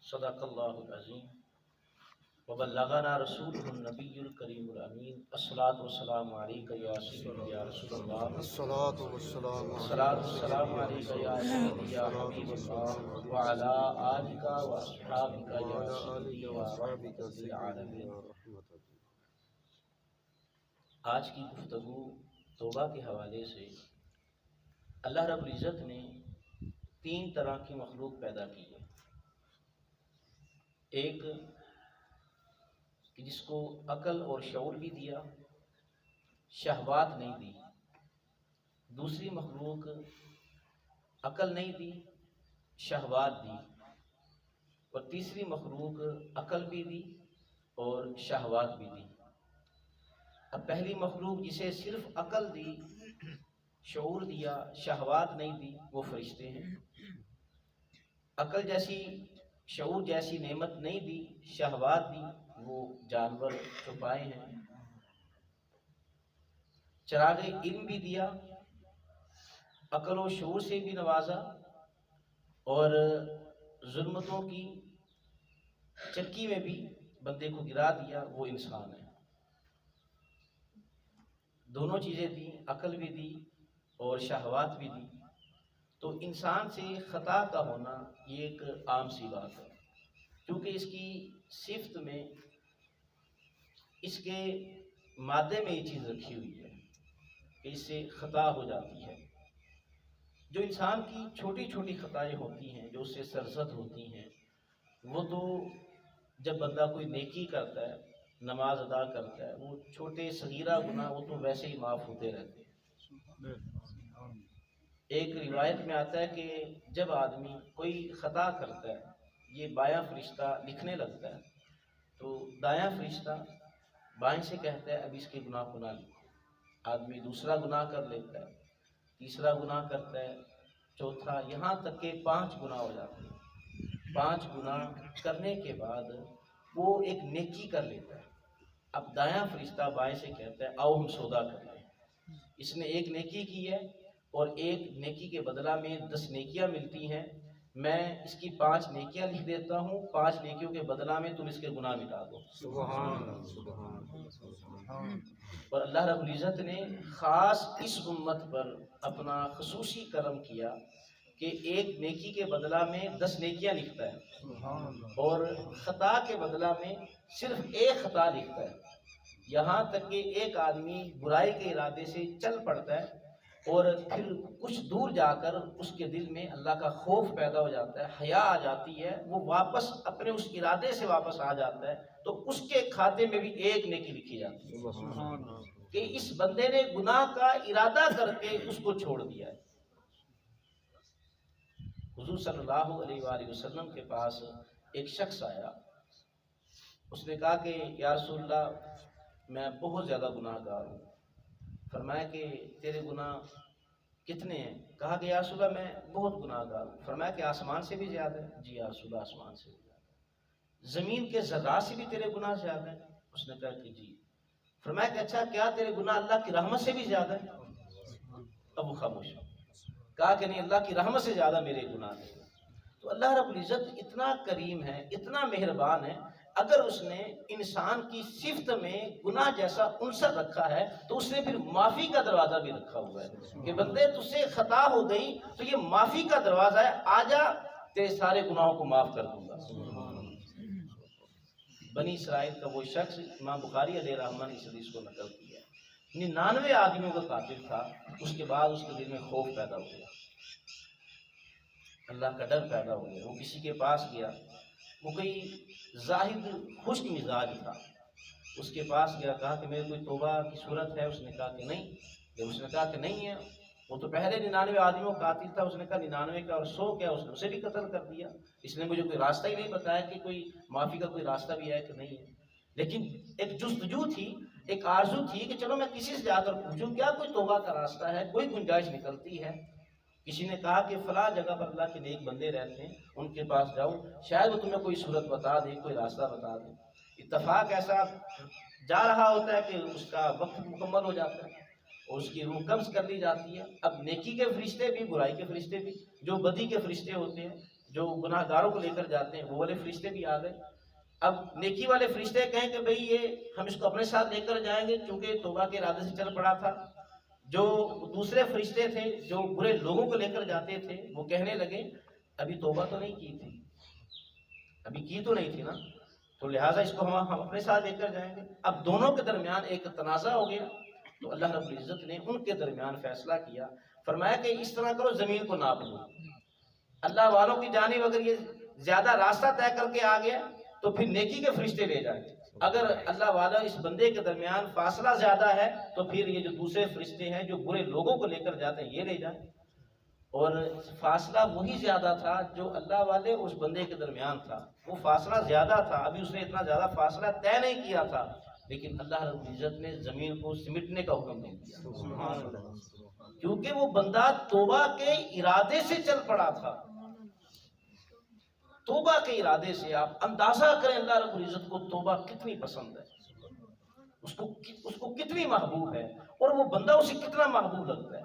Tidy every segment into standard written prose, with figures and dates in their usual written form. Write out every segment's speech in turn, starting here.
صدق اللہ العظیم وبلغنا رسول النبی الکریم الامین الصلاۃ والسلام علیک یا سیدی یا رسول اللہ الصلاة والسلام الصلاۃ والسلام علیک یا سیدی یا حبیب اللہ وعلی آلک واصحابک یا سیدی یا رحمۃ للعالمین۔ آج کی گفتگو توبہ کے حوالے سے اللہ رب العزت نے 3 طرح کی مخلوق پیدا کی ہے۔ ایک کہ جس کو عقل اور شعور بھی دیا، شہوات نہیں دی۔ دوسری مخلوق عقل نہیں دی، شہوات دی۔ اور تیسری مخلوق عقل بھی دی اور شہوات بھی دی۔ اب پہلی مخلوق جسے صرف عقل دی، شعور دیا، شہوات نہیں دی، وہ فرشتے ہیں۔ عقل جیسی، شعور جیسی نعمت نہیں دی، شہوات دی، وہ جانور چھپائے ہیں۔ چراغ علم بھی دیا، عقل و شعور سے بھی نوازا، اور ظلمتوں کی چکی میں بھی بندے کو گرا دیا، وہ انسان ہے۔ دونوں چیزیں دی، عقل بھی دی اور شہوات بھی دی۔ تو انسان سے خطا کا ہونا یہ ایک عام سی بات ہے، کیونکہ اس کی صفت میں، اس کے مادے میں یہ چیز رکھی ہوئی ہے کہ اس سے خطا ہو جاتی ہے۔ جو انسان کی چھوٹی چھوٹی خطائیں ہوتی ہیں، جو اس سے سرزد ہوتی ہیں، وہ تو جب بندہ کوئی نیکی کرتا ہے، نماز ادا کرتا ہے، وہ چھوٹے صغیرہ گناہ وہ تو ویسے ہی معاف ہوتے رہتے ہیں۔ ایک روایت میں آتا ہے کہ جب آدمی کوئی خطا کرتا ہے، یہ بایاں فرشتہ لکھنے لگتا ہے، تو دایاں فرشتہ بائیں سے کہتا ہے اب اس کے گناہ کو نہ لکھو۔ آدمی دوسرا گناہ کر لیتا ہے، تیسرا گناہ کرتا ہے، چوتھا، یہاں تک کہ 5 گناہ ہو جاتے ہیں۔ 5 گناہ کرنے کے بعد وہ ایک نیکی کر لیتا ہے۔ اب دایاں فرشتہ بائیں سے کہتا ہے آؤ ہم سودا کر لیں۔ اس نے ایک نیکی کی ہے اور ایک نیکی کے بدلہ میں 10 نیکیاں ملتی ہیں، میں اس کی 5 نیکیاں لکھ دیتا ہوں، 5 نیکیوں کے بدلہ میں تم اس کے گناہ مٹا دو۔ اور اللہ رب العزت نے خاص اس امت پر اپنا خصوصی کرم کیا کہ ایک نیکی کے بدلہ میں 10 نیکیاں لکھتا ہے، اور خطا کے بدلہ میں صرف ایک خطا لکھتا ہے۔ یہاں تک کہ ایک آدمی برائی کے ارادے سے چل پڑتا ہے اور پھر کچھ دور جا کر اس کے دل میں اللہ کا خوف پیدا ہو جاتا ہے، حیا آ جاتی ہے، وہ واپس اپنے اس ارادے سے واپس آ جاتا ہے، تو اس کے کھاتے میں بھی ایک نیکی لکھی جاتی ہے کہ اس بندے نے گناہ کا ارادہ کر کے اس کو چھوڑ دیا ہے۔ حضور صلی اللہ علیہ وآلہ وسلم کے پاس ایک شخص آیا، اس نے کہا کہ یا رسول اللہ میں بہت زیادہ گناہ گار ہوں۔ فرمایا کہ تیرے گناہ کتنے ہیں؟ کہا کہ یا رسول اللہ میں بہت گناہ گار ہوں۔ فرمایا کہ آسمان سے بھی زیادہ ہے؟ جی یا رسول اللہ آسمان سے بھی زیادہ ہے۔ زمین کے ذرات سے بھی تیرے گناہ زیادہ ہیں؟ اس نے کہا کہ جی۔ فرمایا کہ اچھا کیا تیرے گناہ اللہ کی رحمت سے بھی زیادہ ہے؟ اب وہ خاموش ہو۔ کہا کہ نہیں، اللہ کی رحمت سے زیادہ میرے گناہ ہیں۔ تو اللہ رب العزت اتنا کریم ہے، اتنا مہربان ہے، اگر اس نے انسان کی صفت میں گناہ جیسا عنصر رکھا ہے تو اس نے پھر معافی کا دروازہ بھی رکھا ہوا ہے کہ بندے تجھ سے خطا ہو گئی تو یہ معافی کا دروازہ ہے، آجا تیرے سارے گناہوں کو معاف کر دوں گا۔ بنی اسرائیل کا وہ شخص، امام بخاری علیہ رحمہ نے اس حدیث کو نقل کیا ہے، 99 آدمیوں کا قاتل تھا، اس کے بعد اس کے دل میں خوف پیدا ہو گیا، اللہ کا ڈر پیدا ہو گیا۔ وہ کسی کے پاس گیا، وہ کوئی زاہد خشک مزاج تھا، اس کے پاس گیا، کہا کہ میرے کوئی توبہ کی صورت ہے؟ اس نے کہا کہ نہیں۔ جب اس نے کہا کہ نہیں ہے، وہ تو پہلے 99 آدمیوں کا قاتل تھا، اس نے کہا 99 کا اور 100 کیا، اس نے اسے بھی قتل کر دیا، اس نے مجھے کوئی راستہ ہی نہیں بتایا کہ کوئی معافی کا کوئی راستہ بھی ہے کہ نہیں ہے۔ لیکن ایک جستجو تھی، ایک آرزو تھی کہ چلو میں کسی سے جا کر پوچھوں کیا کوئی توبہ کا راستہ ہے، کوئی گنجائش نکلتی ہے۔ کسی نے کہا کہ فلاں جگہ پر اللہ کے نیک بندے رہتے ہیں، ان کے پاس جاؤ، شاید وہ تمہیں کوئی صورت بتا دے، کوئی راستہ بتا دے۔ اتفاق ایسا جا رہا ہوتا ہے کہ اس کا وقت مکمل ہو جاتا ہے اور اس کی روح قبض کر لی جاتی ہے۔ اب نیکی کے فرشتے بھی، برائی کے فرشتے بھی، جو بدی کے فرشتے ہوتے ہیں، جو گناہ گاروں کو لے کر جاتے ہیں وہ والے فرشتے بھی آ گئے. اب نیکی والے فرشتے کہیں کہ بھئی یہ ہم اس کو اپنے ساتھ لے کر جائیں گے کیونکہ توبہ کے ارادے سے چل پڑا تھا. جو دوسرے فرشتے تھے جو برے لوگوں کو لے کر جاتے تھے وہ کہنے لگے ابھی توبہ تو نہیں کی تھی، ابھی کی تو نہیں تھی نا، تو لہٰذا اس کو ہم اپنے ساتھ لے کر جائیں گے. اب دونوں کے درمیان ایک تنازع ہو گیا تو اللہ رب العزت نے ان کے درمیان فیصلہ کیا، فرمایا کہ اس طرح کرو زمین کو ناپ لو. اللہ والوں کی جانب اگر یہ زیادہ راستہ طے کر کے آ گیا تو پھر نیکی کے فرشتے لے جائیں. اگر اللہ والا اس بندے کے درمیان فاصلہ زیادہ ہے تو پھر یہ جو دوسرے فرشتے ہیں جو برے لوگوں کو لے کر جاتے ہیں یہ لے جائیں. اور فاصلہ وہی زیادہ تھا جو اللہ والے اس بندے کے درمیان تھا، وہ فاصلہ زیادہ تھا. ابھی اس نے اتنا زیادہ فاصلہ طے نہیں کیا تھا لیکن اللہ رب العزت نے زمین کو سمٹنے کا حکم دے دیا کیونکہ وہ بندہ توبہ کے ارادے سے چل پڑا تھا. توبہ کے ارادے سے آپ اندازہ کریں اللہ رب العزت کو توبہ کتنی پسند ہے، اس کو کتنی محبوب ہے، اور وہ بندہ اسے کتنا محبوب لگتا ہے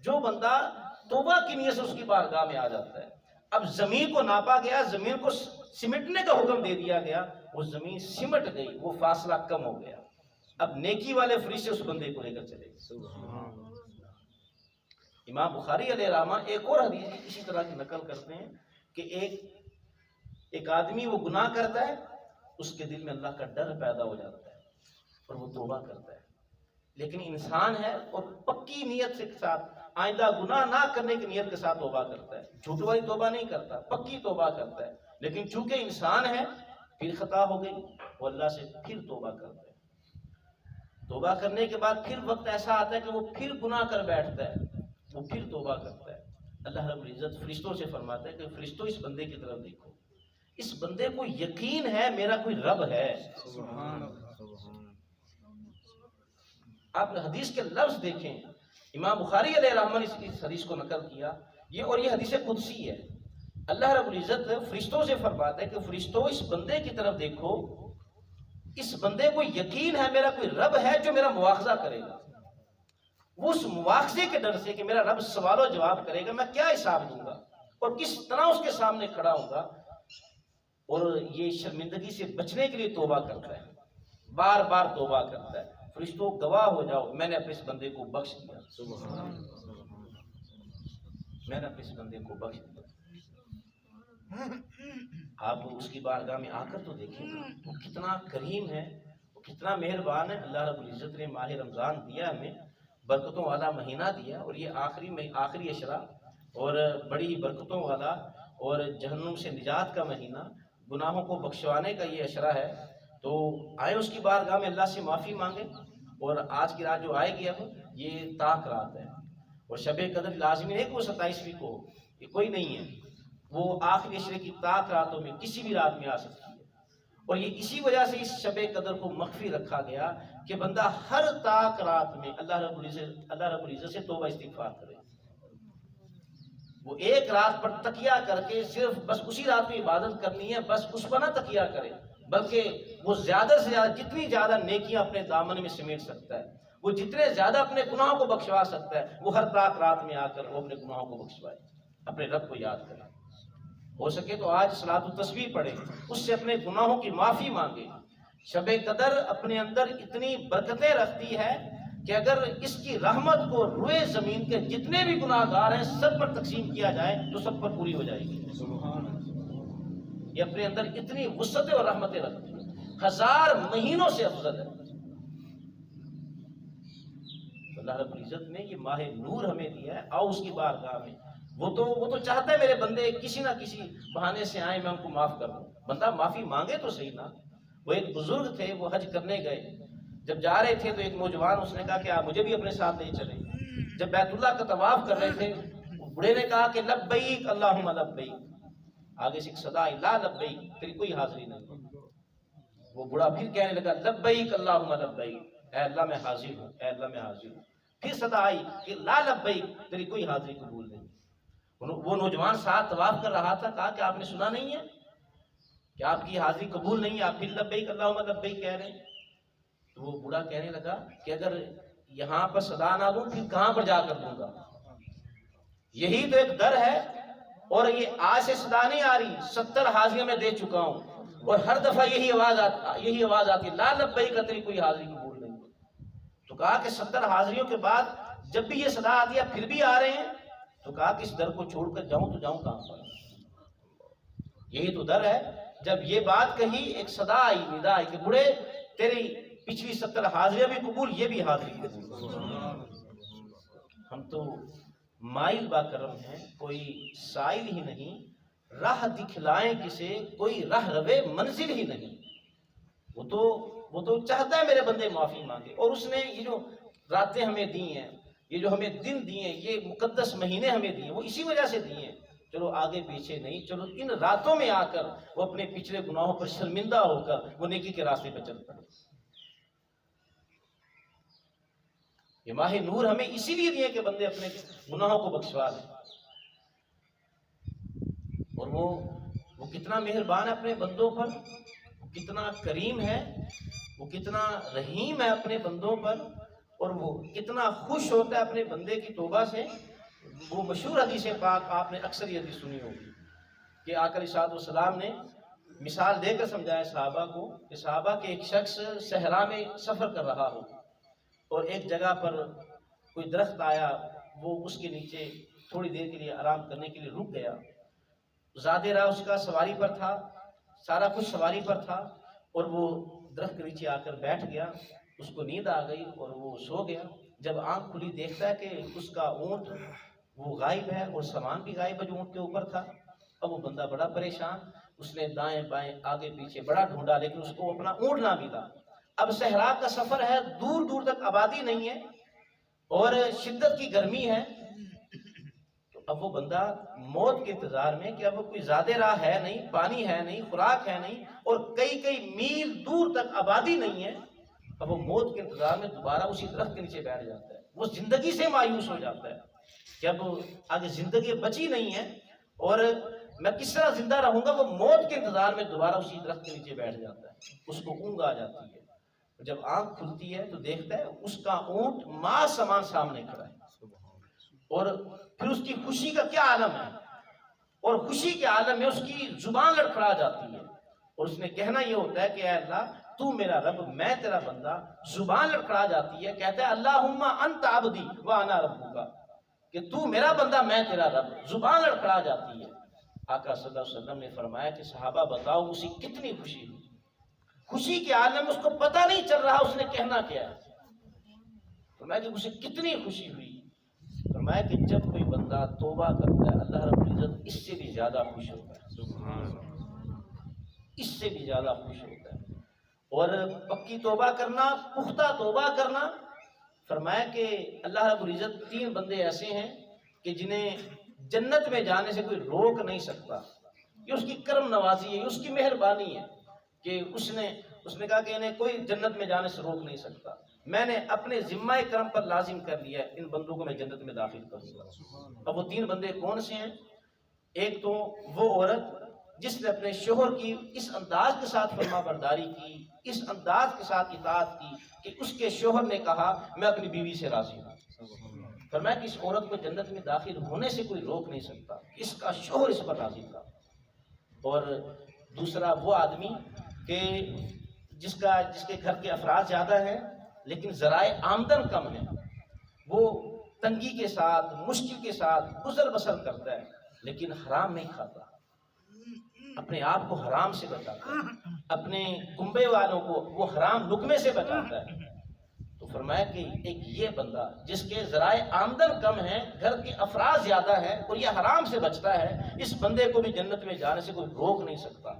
جو بندہ توبہ کی نیت سے اس کی بارگاہ میں آ جاتا ہے. اب زمین کو ناپا گیا، زمین کو سمٹنے کا حکم دے دیا گیا، وہ زمین سمٹ گئی، وہ فاصلہ کم ہو گیا. اب نیکی والے فرشتے اس بندے کو لے کر چلے گئے. امام بخاری علیہ رحمہ ایک اور حدیث اسی طرح کی نقل کرتے ہیں کہ ایک آدمی وہ گناہ کرتا ہے، اس کے دل میں اللہ کا ڈر پیدا ہو جاتا ہے اور وہ توبہ کرتا ہے. لیکن انسان ہے اور پکی نیت کے ساتھ آئندہ گناہ نہ کرنے کی نیت کے ساتھ توبہ کرتا ہے. جھوٹ والی توبہ نہیں کرتا، پکی توبہ کرتا ہے. لیکن چونکہ انسان ہے پھر خطا ہو گئی وہ اللہ سے پھر توبہ کرتا ہے. توبہ کرنے کے بعد پھر وقت ایسا آتا ہے کہ وہ پھر گناہ کر بیٹھتا ہے، وہ پھر توبہ کرتا ہے. اللہ رب العزت فرشتوں سے فرماتا ہے کہ فرشتوں اس بندے کی طرف دیکھو، اس بندے کو یقین ہے میرا کوئی رب ہے. آپ حدیث کے لفظ دیکھیں، امام بخاری علیہ رحمہ نے اس حدیث کو نقل کیا اور یہ حدیث قدسی ہے. اللہ رب العزت فرشتوں سے فرماتا ہے کہ فرشتوں اس بندے کی طرف دیکھو، اس بندے کو یقین ہے میرا کوئی رب ہے جو میرا مواخذہ کرے گا. وہ اس مواخذے کے ڈر سے کہ میرا رب سوال و جواب کرے گا، میں کیا حساب دوں گا اور کس طرح اس کے سامنے کھڑا ہوں گا، اور یہ شرمندگی سے بچنے کے لیے توبہ کرتا ہے، بار بار توبہ کرتا ہے. فرشتوں گواہ ہو جاؤ میں نے اپنے اس بندے کو بخش دیا، میں نے اپنے اس بندے کو بخش دیا. آپ اس کی بارگاہ میں آ کر تو دیکھیں وہ کتنا کریم ہے، وہ کتنا مہربان ہے. اللہ رب العزت نے ماہ رمضان دیا، ہمیں برکتوں والا مہینہ دیا، اور یہ آخری اشرا اور بڑی ہی برکتوں والا اور جہنم سے نجات کا مہینہ، گناہوں کو بخشوانے کا یہ اشرا ہے. تو آئے اس کی بارگاہ میں اللہ سے معافی مانگے. اور آج کی رات جو آئے گی اب یہ طاق رات ہے، اور شب قدر لازمی نہیں کہ وہ 27ویں کو ہو، یہ کوئی نہیں ہے، وہ آخری اشرے کی طاق راتوں میں کسی بھی رات میں آ سکتی ہے. اور یہ اسی وجہ سے اس شب قدر کو مخفی رکھا گیا کہ بندہ ہر طاق رات میں اللہ رب العزت سے توبہ استغفار کرے. وہ ایک رات پر تکیہ کر کے صرف بس اسی رات میں عبادت کرنی ہے، بس اس پر نہ تکیہ کرے، بلکہ وہ زیادہ سے زیادہ جتنی زیادہ نیکیاں اپنے دامن میں سمیٹ سکتا ہے، وہ جتنے زیادہ اپنے گناہوں کو بخشوا سکتا ہے، وہ ہر طاق رات میں آ کر وہ اپنے گناہوں کو بخشوائے، اپنے رب کو یاد کرے. ہو سکے تو آج صلاۃ التسبیح پڑھے، اس سے اپنے گناہوں کی معافی مانگے. شب قدر اپنے اندر اتنی برکتیں رکھتی ہے کہ اگر اس کی رحمت کو روئے زمین کے جتنے بھی گناہ گار ہیں سب پر تقسیم کیا جائے تو سب پر پوری ہو جائے گی. یہ اپنے اندر اتنی وسعتیں اور رحمتیں رکھتی ہیں، 1000 مہینوں سے افضل ہے. اللہ رب العزت نے یہ ماہ نور ہمیں دیا ہے، آؤ اس کی بارگاہ میں. وہ تو چاہتا ہے میرے بندے کسی نہ کسی بہانے سے آئیں میں ان کو معاف کر دوں. بندہ معافی مانگے تو صحیح نا. وہ ایک بزرگ تھے، وہ حج کرنے گئے، جب جا رہے تھے تو ایک نوجوان اس نے کہا کہ آپ مجھے بھی اپنے ساتھ لے چلیں. جب بیت اللہ کا طواف کر رہے تھے بوڑھے نے کہا کہ لبیک اللہم لبیک، آگے سے ایک صدا آئی لا لبیک، تیری کوئی حاضری نہیں. وہ بوڑھا پھر کہنے لگا لبیک اللہم لبیک، اے اللہ میں حاضر ہوں، اے اللہ میں حاضر ہوں. پھر صدا آئی کہ لا لبیک، تیری کوئی حاضری قبول نہیں. وہ نوجوان ساتھ طواف کر رہا تھا، کہا کہ آپ نے سنا نہیں ہے کہ آپ کی حاضری قبول نہیں ہے، آپ پھر لبیک اللہم لبیک کہہ رہے ہیں. تو وہ بوڑھا کہنے لگا کہ اگر یہاں پر صدا نہ دوں پھر کہاں پر جا کر دوں گا. یہی تو ایک در ہے اور یہ آج سے صدا نہیں آ رہی، 70 حاضریاں میں دے چکا ہوں اور ہر دفعہ یہی آواز آتی ہے لا لبیک تیری کوئی حاضری قبول نہیں۔ تو کہا کہ 70 حاضریوں کے بعد جب بھی یہ صدا آتی ہے پھر بھی آ رہے ہیں، تو کہا کہ اس در کو چھوڑ کر جاؤں تو جاؤں کہاں پر؟ یہی تو در ہے۔ جب یہ بات کہی ایک صدا آئی، ندا آئی کہ بڑے تیری پچھلی 70 حاضریاں بھی قبول، یہ بھی حاضری قبول۔ ہم تو مائل با کرم ہیں، کوئی سائل ہی نہیں، راہ دکھلائیں کسے کوئی راہ روے منزل ہی نہیں۔ وہ تو چاہتا ہے میرے بندے معافی مانگے، اور اس نے یہ جو راتیں ہمیں دی ہیں، یہ جو ہمیں دن دیے ہیں، یہ مقدس مہینے ہمیں دیے ہیں، وہ اسی وجہ سے دیے ہیں۔ چلو آگے پیچھے نہیں، چلو ان راتوں میں آ کر وہ اپنے پچھلے گناہوں پر شرمندہ ہو کر وہ نیکی کے راستے پہ چل پڑے۔ یہ ماہ نور ہمیں اسی لیے دیے کہ بندے اپنے گناہوں کو بخشوا لیں۔ اور وہ کتنا مہربان ہے اپنے بندوں پر، وہ کتنا کریم ہے، وہ کتنا رحیم ہے اپنے بندوں پر، اور وہ کتنا خوش ہوتا ہے اپنے بندے کی توبہ سے۔ وہ مشہور حدیث پاک آپ نے اکثر یہ حدیث سنی ہوگی کہ آقا علیہ الصلوۃ والسلام نے مثال دے کر سمجھایا صحابہ کو کہ صحابہ کے ایک شخص صحرا میں سفر کر رہا ہو اور ایک جگہ پر کوئی درخت آیا، وہ اس کے نیچے تھوڑی دیر کے لیے آرام کرنے کے لیے رک گیا۔ زیادہ راہ اس کا سواری پر تھا، سارا کچھ سواری پر تھا، اور وہ درخت کے نیچے آ کر بیٹھ گیا، اس کو نیند آ گئی اور وہ سو گیا۔ جب آنکھ کھلی دیکھتا ہے کہ اس کا اونٹ وہ غائب ہے اور سامان بھی غائب ہے جو اونٹ کے اوپر تھا۔ اب وہ بندہ بڑا پریشان، اس نے دائیں بائیں آگے پیچھے بڑا ڈھونڈا لیکن اس کو اپنا اونٹ نہ ملا۔ اب صحرا کا سفر ہے، دور دور تک آبادی نہیں ہے اور شدت کی گرمی ہے، تو اب وہ بندہ موت کے انتظار میں کہ اب کوئی زیادہ راہ ہے نہیں، پانی ہے نہیں، خوراک ہے نہیں، اور کئی کئی میل دور تک آبادی نہیں ہے۔ اب وہ موت کے انتظار میں دوبارہ اسی درخت کے نیچے بیٹھ جاتا ہے۔ وہ زندگی سے مایوس ہو جاتا ہے کہ اب آگے زندگی بچی نہیں ہے اور میں کس طرح زندہ رہوں گا۔ وہ موت کے انتظار میں دوبارہ اسی درخت کے نیچے بیٹھ جاتا ہے، اس کو اونگ آ جاتی ہے۔ جب آنکھ کھلتی ہے تو دیکھتا ہے اس کا اونٹ ماں سمان سامنے کھڑا ہے، اور پھر اس کی خوشی کا کیا عالم ہے، اور خوشی کے عالم میں اس کی زبان لڑکھڑا جاتی ہے اور اس نے کہنا یہ ہوتا ہے کہ اے اللہ تو میرا رب، میں تیرا بندہ۔ زبان لڑکھڑا جاتی ہے، کہتا ہے اللہم انت عبدی وانا ربک، کہ تو میرا بندہ میں تیرا رب۔ زبان لڑکھڑا جاتی ہے۔ آقا صلی اللہ علیہ وسلم نے فرمایا کہ صحابہ بتاؤ اسے کتنی خوشی ہوئی۔ خوشی کے عالم میں اس کو پتہ نہیں چل رہا اس نے کہنا کیا ہے۔ فرمایا کہ اسے کتنی خوشی ہوئی۔ فرمایا کہ جب کوئی بندہ توبہ کرتا ہے اللہ رب العزت اس سے بھی زیادہ خوش ہوتا ہے، اس سے بھی زیادہ خوش ہوتا ہے۔ اور پکی توبہ کرنا، پختہ توبہ کرنا، فرمایا کہ اللہ رب العزت 3 بندے ایسے ہیں کہ جنہیں جنت میں جانے سے کوئی روک نہیں سکتا۔ یہ اس کی کرم نوازی ہے، یہ اس کی مہربانی ہے کہ اس نے کہا کہ انہیں کوئی جنت میں جانے سے روک نہیں سکتا۔ میں نے اپنے ذمہ کرم پر لازم کر لیا ہے، ان بندوں کو میں جنت میں داخل کروں گا۔ اب وہ 3 بندے کون سے ہیں؟ ایک تو وہ عورت جس نے اپنے شوہر کی اس انداز کے ساتھ فرما برداری کی، اس انداز کے ساتھ اطاعت کی کہ اس کے شوہر نے کہا میں اپنی بیوی سے راضی ہوں۔ فرمایا کہ اس عورت کو جنت میں داخل ہونے سے کوئی روک نہیں سکتا، اس کا شوہر اس پر راضی تھا۔ اور دوسرا وہ آدمی کہ جس کے گھر کے افراد زیادہ ہیں لیکن ذرائع آمدن کم ہیں، وہ تنگی کے ساتھ مشکل کے ساتھ گزر بسر کرتا ہے لیکن حرام نہیں کھاتا، اپنے آپ کو حرام سے بچاتا ہے، اپنے کنبے والوں کو وہ حرام لقمے سے بچاتا ہے۔ تو فرمایا کہ ایک یہ بندہ جس کے ذرائع آمدن کم ہیں، گھر کے افراد زیادہ ہیں اور یہ حرام سے بچتا ہے، اس بندے کو بھی جنت میں جانے سے کوئی روک نہیں سکتا۔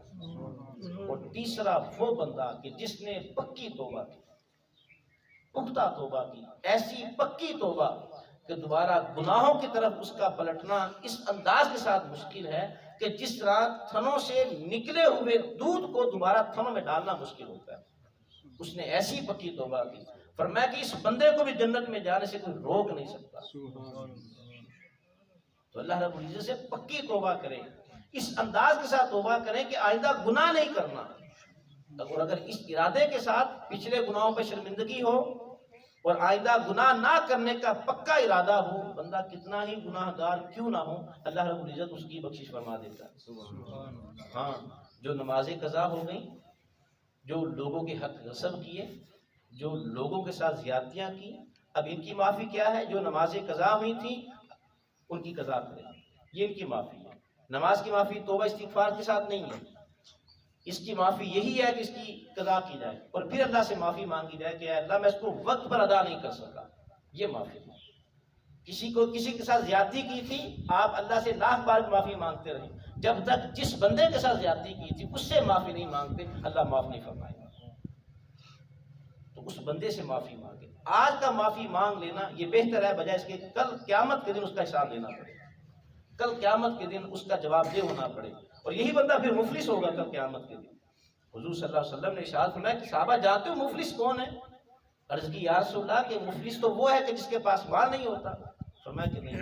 اور تیسرا وہ بندہ کہ جس نے پکی توبہ کی، پختہ توبہ کی، ایسی پکی توبہ کہ دوبارہ گناہوں کی طرف اس کا پلٹنا اس انداز کے ساتھ مشکل ہے کہ جس طرح تھنوں سے نکلے ہوئے دودھ کو دوبارہ تھنوں میں ڈالنا مشکل ہوتا ہے۔ اس نے ایسی پکی توبہ کی، فرمایا کہ اس بندے کو بھی جنت میں جانے سے کوئی روک نہیں سکتا۔ تو اللہ رب العزت سے پکی توبہ کریں، اس انداز کے ساتھ توبہ کریں کہ آئندہ گناہ نہیں کرنا۔ اور اگر اس ارادے کے ساتھ پچھلے گناہوں پہ شرمندگی ہو اور آئندہ گناہ نہ کرنے کا پکا ارادہ ہو، بندہ کتنا ہی گناہ گار کیوں نہ ہو، اللہ رب العزت اس کی بخشش فرما دیتا ہے۔ ہاں، جو نمازیں قضا ہو گئیں، جو لوگوں کے حق غصب کیے، جو لوگوں کے ساتھ زیادتیاں کی، اب ان کی معافی کیا ہے؟ جو نمازیں قضا ہوئی تھیں ان کی قضا کریں، یہ ان کی معافی ہے۔ نماز کی معافی توبہ استغفار کے ساتھ نہیں ہے، اس کی معافی یہی ہے کہ اس کی قضا کی جائے اور پھر اللہ سے معافی مانگی جائے کہ اے اللہ میں اس کو وقت پر ادا نہیں کر سکا، یہ معافی ہے۔ کسی کے ساتھ زیادتی کی تھی، آپ اللہ سے لاکھ بار معافی مانگتے رہیں، جب تک جس بندے کے ساتھ زیادتی کی تھی اس سے معافی نہیں مانگتے اللہ معاف نہیں فرمائے گا۔ تو اس بندے سے معافی مانگے، آج کا معافی مانگ لینا یہ بہتر ہے بجائے اس کے کل قیامت کے دن اس کا حساب لینا پڑے، کل قیامت کے دن اس کا جواب دہ ہونا پڑے، اور یہی بندہ پھر مفلس ہوگا کل قیامت کے دن۔ حضور صلی اللہ علیہ وسلم نے ارشاد فرمایا کہ صحابہ جانتے ہو مفلس کون ہے؟ عرض کی یا رسول اللہ کہ مفلس تو وہ ہے کہ جس کے پاس مال نہیں ہوتا۔ فرمایا کہ نہیں،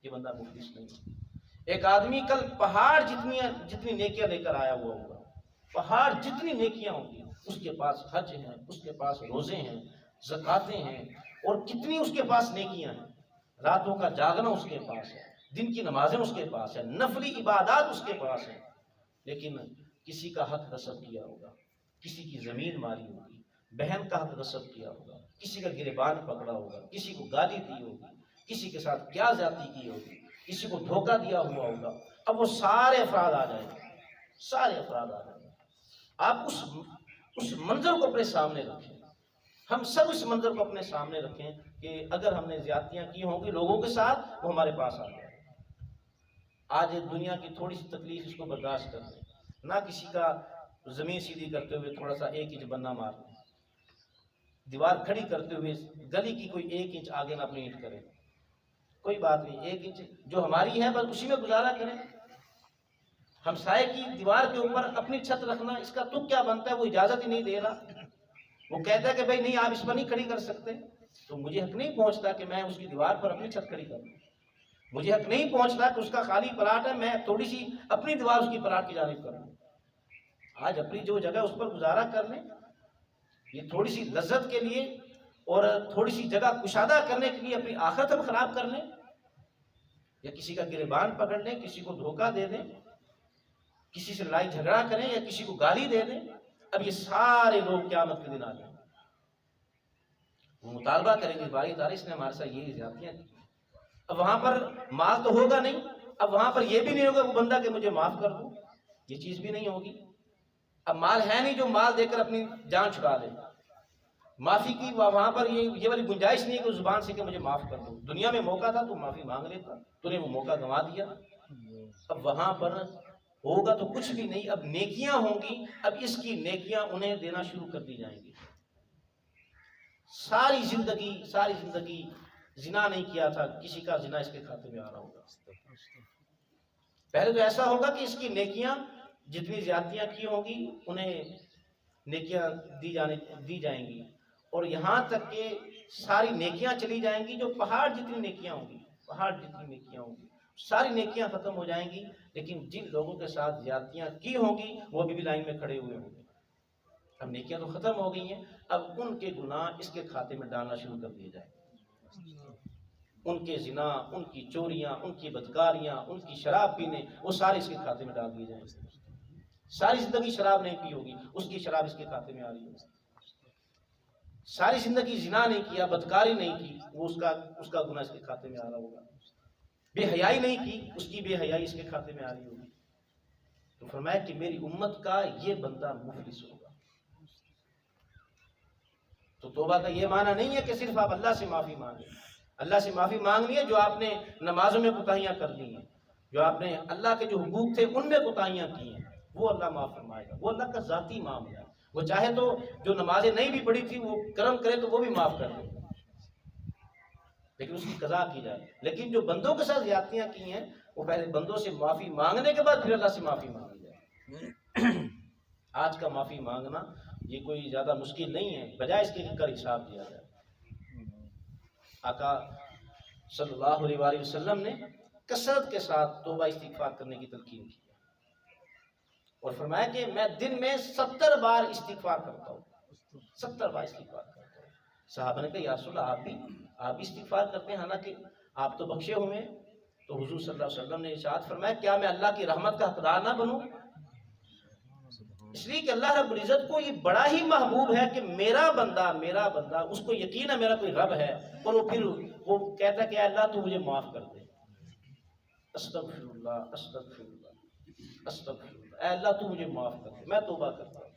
یہ بندہ مفلس نہیں ہے۔ ایک آدمی کل پہاڑ جتنی نیکیاں لے کر آیا ہوا ہوگا، پہاڑ جتنی نیکیاں ہوں گی، اس کے پاس حج ہیں، اس کے پاس روزے ہیں، زکاتیں ہیں، اور کتنی اس کے پاس نیکیاں ہیں، راتوں کا جاگنا اس کے پاس ہے، دن کی نمازیں اس کے پاس ہے، نفلی عبادات اس کے پاس ہیں، لیکن کسی کا حق غصب کیا ہوگا، کسی کی زمین ماری ہوگی، بہن کا حق غصب کیا ہوگا، کسی کا گریبان پکڑا ہوگا، کسی کو گالی دی ہوگی، کسی کے ساتھ کیا زیادتی کی ہوگی، کسی کو دھوکہ دیا ہوا ہوگا۔ اب وہ سارے افراد آ جائیں گے، سارے افراد آ جائیں گے۔ آپ اس منظر کو اپنے سامنے رکھیں، ہم سب اس منظر کو اپنے سامنے رکھیں کہ اگر ہم نے زیادتیاں کی ہوں گی لوگوں کے ساتھ وہ ہمارے پاس آ جائے۔ آج دنیا کی تھوڑی سی تکلیف اس کو برداشت کر لیں، نہ کسی کا زمین سیدھی کرتے ہوئے تھوڑا سا 1 انچ بننا مار لیں، دیوار کھڑی کرتے ہوئے گلی کی کوئی 1 انچ آگے نہ اپنی اینٹ کریں، کوئی بات نہیں، 1 انچ جو ہماری ہے بس اسی میں گزارا کریں۔ ہمسائے کی دیوار کے اوپر اپنی چھت رکھنا اس کا تو کیا بنتا ہے؟ وہ اجازت ہی نہیں دے رہا، وہ کہتا ہے کہ بھائی نہیں آپ اس پر نہیں کھڑی کر سکتے، تو مجھے حق نہیں پہنچتا کہ میں اس کی دیوار پر اپنی چھت کھڑی کروں، مجھے حق نہیں پہنچتا کہ اس کا خالی پلاٹ ہے میں تھوڑی سی اپنی دیوار اس کی پلاٹ کی جانب کروں۔ آج اپنی جو جگہ اس پر گزارا کر لیں، یہ تھوڑی سی لذت کے لیے اور تھوڑی سی جگہ کشادہ کرنے کے لیے اپنی آخرت ہم خراب کر لیں، یا کسی کا گریبان پکڑ لیں، کسی کو دھوکہ دے دیں، کسی سے لڑائی جھگڑا کریں یا کسی کو گالی دے دیں، اب یہ سارے لوگ قیامت کے دن آ جائیں، وہ مطالبہ کریں گے باری تعالیٰ اس نے ہمارے ساتھ یہ زیادتیاں کی۔ اب وہاں پر مال تو ہوگا نہیں، اب وہاں پر یہ بھی نہیں ہوگا وہ بندہ کہ مجھے معاف کر دو، یہ چیز بھی نہیں ہوگی۔ اب مال ہے نہیں جو مال دے کر اپنی جان چھڑا لے، معافی کی وہاں پر یہ والی گنجائش نہیں ہے کہ زبان سے کہ مجھے معاف کر دو، دنیا میں موقع تھا تو معافی مانگ لیتا، تو نے وہ موقع گنوا دیا، اب وہاں پر ہوگا تو کچھ بھی نہیں۔ اب نیکیاں ہوں گی، اب اس کی نیکیاں انہیں دینا شروع کر دی جائیں گی۔ ساری زندگی زنا نہیں کیا تھا، کسی کا زنا اس کے کھاتے میں آ رہا ہوگا۔ پہلے تو ایسا ہوگا کہ اس کی نیکیاں جتنی زیادتیاں کی ہوں گی انہیں نیکیاں دی جائیں گی، اور یہاں تک کہ ساری نیکیاں چلی جائیں گی، جو پہاڑ جتنی نیکیاں ہوں گی ساری نیکیاں ختم ہو جائیں گی، لیکن جن لوگوں کے ساتھ زیادتیاں کی ہوں گی وہ بھی لائن میں کھڑے ہوئے ہوں گے۔ اب نیکیاں تو ختم ہو گئی ہیں، اب ان کے گناہ اس کے کھاتے میں ڈالنا شروع کر دیے جائیں، ان کے زنا، ان کی چوریاں، ان کی بدکاریاں، ان کی شراب پینے، وہ سارے اس کے کھاتے میں ڈال دیے جائیں۔ ساری زندگی شراب نہیں پی ہوگی، اس کی شراب اس کے کھاتے میں آ رہی ہوگی۔ ساری زندگی زنا نہیں کیا، بدکاری نہیں کی، وہ اس کا گناہ اس کے کھاتے میں آ رہا ہوگا۔ بے حیائی نہیں کی، اس کی بے حیائی اس کے کھاتے میں آ رہی ہوگی۔ تو فرمایا کہ میری امت کا یہ بندہ مفلس ہوگا۔ تو توبہ کا یہ معنی نہیں ہے کہ صرف آپ اللہ سے معافی مانگیں، اللہ سے معافی مانگنی ہے جو آپ نے نمازوں میں کوتاہیاں کر لی ہیں، جو آپ نے اللہ کے جو حقوق تھے ان میں کوتاہیاں کی ہیں، وہ اللہ معاف فرمائے گا، وہ اللہ کا ذاتی معاملہ ہے۔ وہ چاہے تو جو نمازیں نہیں بھی پڑھی تھی وہ کرم کرے تو وہ بھی معاف کر دے، لیکن اس کی قضا کی جائے۔ لیکن جو بندوں کے ساتھ زیادتیاں کی ہیں وہ پہلے بندوں سے معافی مانگنے کے بعد پھر اللہ سے معافی مانگی جائے۔ آج کا معافی مانگنا یہ کوئی زیادہ مشکل نہیں ہے، بجائے اس کے کر حساب دیا جائے۔ آقا صلی اللہ علیہ وآلہ وسلم نے کثرت کے ساتھ توبہ استغفار کرنے کی تلقین کی اور فرمایا کہ میں دن میں 70 بار استغفار کرتا ہوں، 70 بار استغفار کرتا ہوں۔ صحابہ نے کہا یا رسول اللہ آپ بھی استغفار کرتے ہیں حالانکہ آپ تو بخشے ہوئے ہیں؟ تو حضور صلی اللہ علیہ وسلم نے ارشاد فرمایا کیا میں اللہ کی رحمت کا حقدار نہ بنوں؟ اس لیے کہ اللہ رب العزت کو یہ بڑا ہی محبوب ہے کہ میرا بندہ اس کو یقین ہے میرا کوئی رب ہے، اور وہ پھر وہ کہتا ہے کہ اے اللہ تو مجھے معاف کر دے، استغفر اللہ استغفر اللہ استغفر اللہ، اے اللہ تو مجھے معاف کر دے، میں توبہ کرتا ہوں۔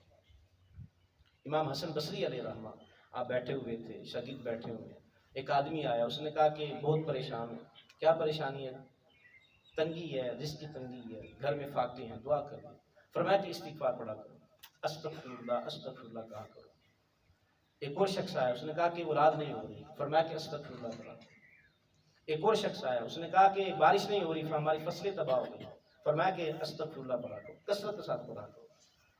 امام حسن بصری علیہ رحمہ آپ بیٹھے ہوئے تھے، شاگرد بیٹھے ہوئے، ایک آدمی آیا، اس نے کہا کہ بہت پریشان ہے۔ کیا پریشانی ہے؟ تنگی ہے، رزق کی تنگی ہے، گھر میں فاقے ہیں، دعا کر دیں۔ فرمایا کہ استغفار پڑھا کرو، استغفر اللہ کہا کرو۔ ایک اور شخص آیا، اس نے کہا کہ اولاد نہیں ہو رہی، فرمایا کہ استغفر اللہ پڑھا کرو۔ ایک اور شخص آیا، اس نے کہا کہ بارش نہیں ہو رہی، ہماری فصلیں تباہ ہو گئی، فرمایا کہ استغفر اللہ پڑھا کرو، کثرت کے ساتھ پڑھا کرو۔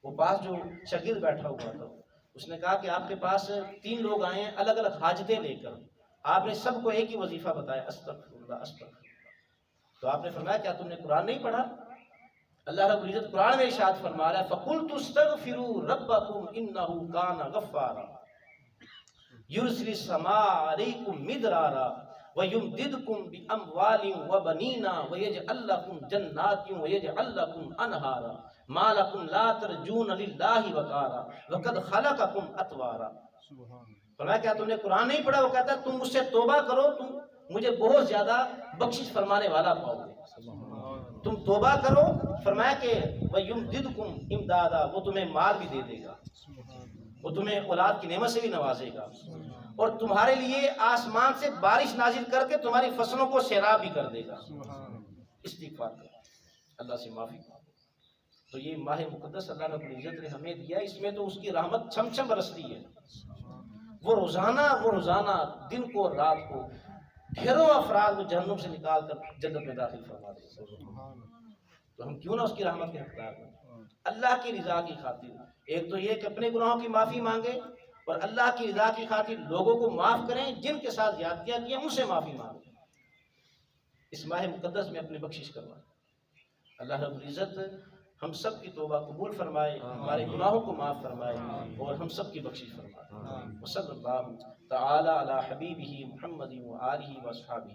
وہ پاس جو شاگرد بیٹھا ہوا تھا، اس نے کہا کہ آپ کے پاس 3 لوگ آئے ہیں الگ الگ حاجتیں لے کر، آپ نے سب کو ایک ہی وظیفہ بتایا، استغفر اللہ استغفر اللہ۔ تو آپ نے فرمایا کیا تم نے قرآن نہیں پڑھا؟ اللہ رب العزت قرآن میں ارشاد فرما رہا ہے فَقُلْتُ اسْتَغْفِرُوا رَبَّكُمْ إِنَّهُ كَانَ غَفَّارًا يُرْسِلِ السَّمَاءَ عَلَيْكُمْ مِدْرَارًا وَيُمْدِدْكُمْ بِأَمْوَالٍ وَبَنِينَ وَيَجْعَلْ لَكُمْ جَنَّاتٍ وَيَجْعَلْ لَكُمْ أَنْهَارًا مَا لَكُمْ لَا تَرْجُونَ لِلَّهِ وَقَارًا وَقَدْ خَلَقَكُمْ أَطْوَارًا۔ فرمایا کیا تم نے قرآن نہیں پڑھا؟ وہ کہتا ہے تم مجھ سے توبہ کرو، تم مجھے بہت زیادہ بخشش فرمانے والا پاؤ گے۔ تم توبہ کرو، فرمایا کہ وَيُمْدِدْكُمْ امدادا، وہ تمہیں مال بھی دے دے گا، وہ تمہیں اولاد کی نعمت سے بھی نوازے گا، اور تمہارے لیے آسمان سے بارش نازل کر کے تمہاری فصلوں کو سیراب بھی کر دے گا۔ استغفار کرو، اللہ سے معافی مانگو۔ تو یہ ماہ مقدس اللہ رب العزت نے ہمیں دیا، اس میں تو اس کی رحمت چھم چھم برستی ہے۔ وہ روزانہ دن کو اور رات کو ڈھیروں افراد کو جہنم سے نکال کر جنت میں داخل فرما دے گا۔ تو ہم کیوں نہ اس کی رحمت کے حقدار بنیں، اللہ کی رضا کی خاطر۔ ایک تو یہ کہ اپنے گناہوں کی معافی مانگے، اور اللہ کی رضا کی خاطر لوگوں کو معاف کریں، جن کے ساتھ زیادتیاں کی ہیں ان سے معافی مانگیں۔ اس ماہ مقدس میں اپنی بخشش کروائیں۔ اللہ رب العزت ہم سب کی توبہ قبول فرمائے، ہمارے گناہوں کو معاف فرمائے، اور ہم سب کی بخشش فرمائے۔ وصلی اللہ تعالی علی حبیبہ محمد و آلہ و اصحابہ۔